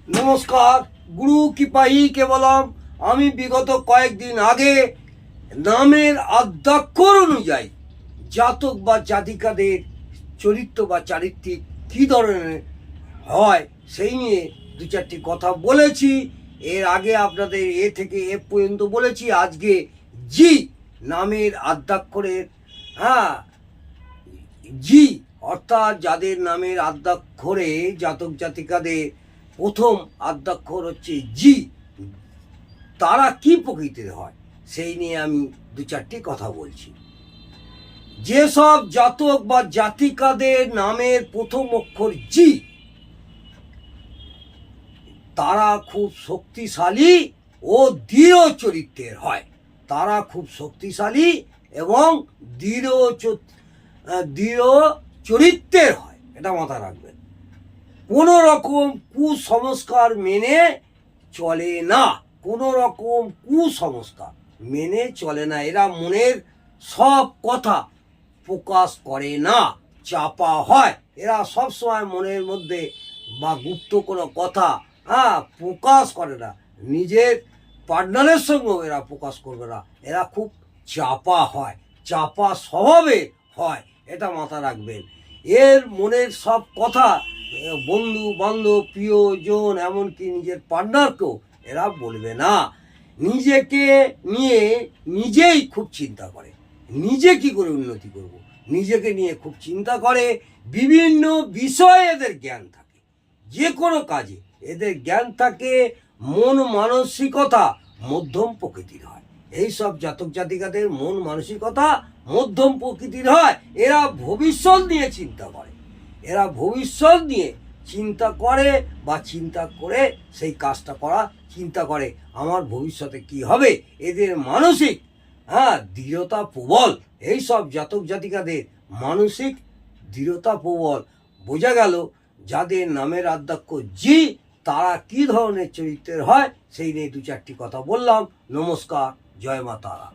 নমস্কার। গুরু কৃপাহি কেবলম। আমি বিগত কয়েকদিন আগে নামের আদ্যাক্ষর অনুযায়ী জাতক বা জাতিকাদের চরিত্র বা চারিত্রিক কী ধরনের হয় সেই নিয়ে দু চারটি কথা বলেছি। এর আগে আপনাদের এ থেকে এ পর্যন্ত বলেছি। আজকে জি নামের আদ্যাক্ষরের জি অর্থাৎ যাদের নামের আদ্যাক্ষরে জাতক জাতিকাদের প্রথম আদ্যাক্ষর হচ্ছে জি, তারা কি প্রকৃতির হয় সেই নিয়ে আমি দু চারটি কথা বলছি। যেসব জাতক বা জাতিকাদের নামের প্রথম অক্ষর জি, তারা খুব শক্তিশালী ও দৃঢ় চরিত্রের হয়। তারা খুব শক্তিশালী এবং দৃঢ় চরিত্রের হয়, এটা মাথায় রাখবেন। কোনো রকম কুসংস্কার মেনে চলে না। কোনো রকম কুসংস্কার মেনে চলে না। এরা মনের সব কথা প্রকাশ করে না, চাপা হয়। এরা সবসময় মনের মধ্যে বা গুপ্ত কোনো কথা প্রকাশ করে না। নিজের পার্টনারের সঙ্গেও এরা প্রকাশ করবে না। এরা খুব চাপা হয়, চাপা স্বভাবের হয়, এটা মাথা রাখবেন। এর মনের সব কথা বন্ধু বান্ধব প্রিয়জন এমনকি নিজের পার্টনারকেও এরা বলবে না। নিজেকে নিয়ে নিজেই খুব চিন্তা করে, নিজে কি করে উন্নতি করব, নিজেকে নিয়ে খুব চিন্তা করে। বিভিন্ন বিষয়ে এদের জ্ঞান থাকে, যে কোনো কাজে এদের জ্ঞান থাকে। মন মানসিকতা মধ্যম প্রকৃতির হয়। এই সব জাতক জাতিকাদের মন মানসিকতা মধ্যম প্রকৃতির হয়। এরা ভবিষ্যৎ নিয়ে চিন্তা করে, এরা ভবিষ্যৎ নিয়ে চিন্তা করে বা চিন্তা করে সেই কাজটা করা চিন্তা করে আমার ভবিষ্যতে কি হবে। এদের মানসিক দৃঢ়তা প্রবল। এই সব জাতক জাতিকাদের মানসিক দৃঢ়তা প্রবল। বোঝা গেল যাদের নামের আদ্যাক্ষর জি, তারা কি ধরনের চরিত্রের হয় সেই নিয়ে দু চারটি কথা বললাম। নমস্কার, জয় মা তারা।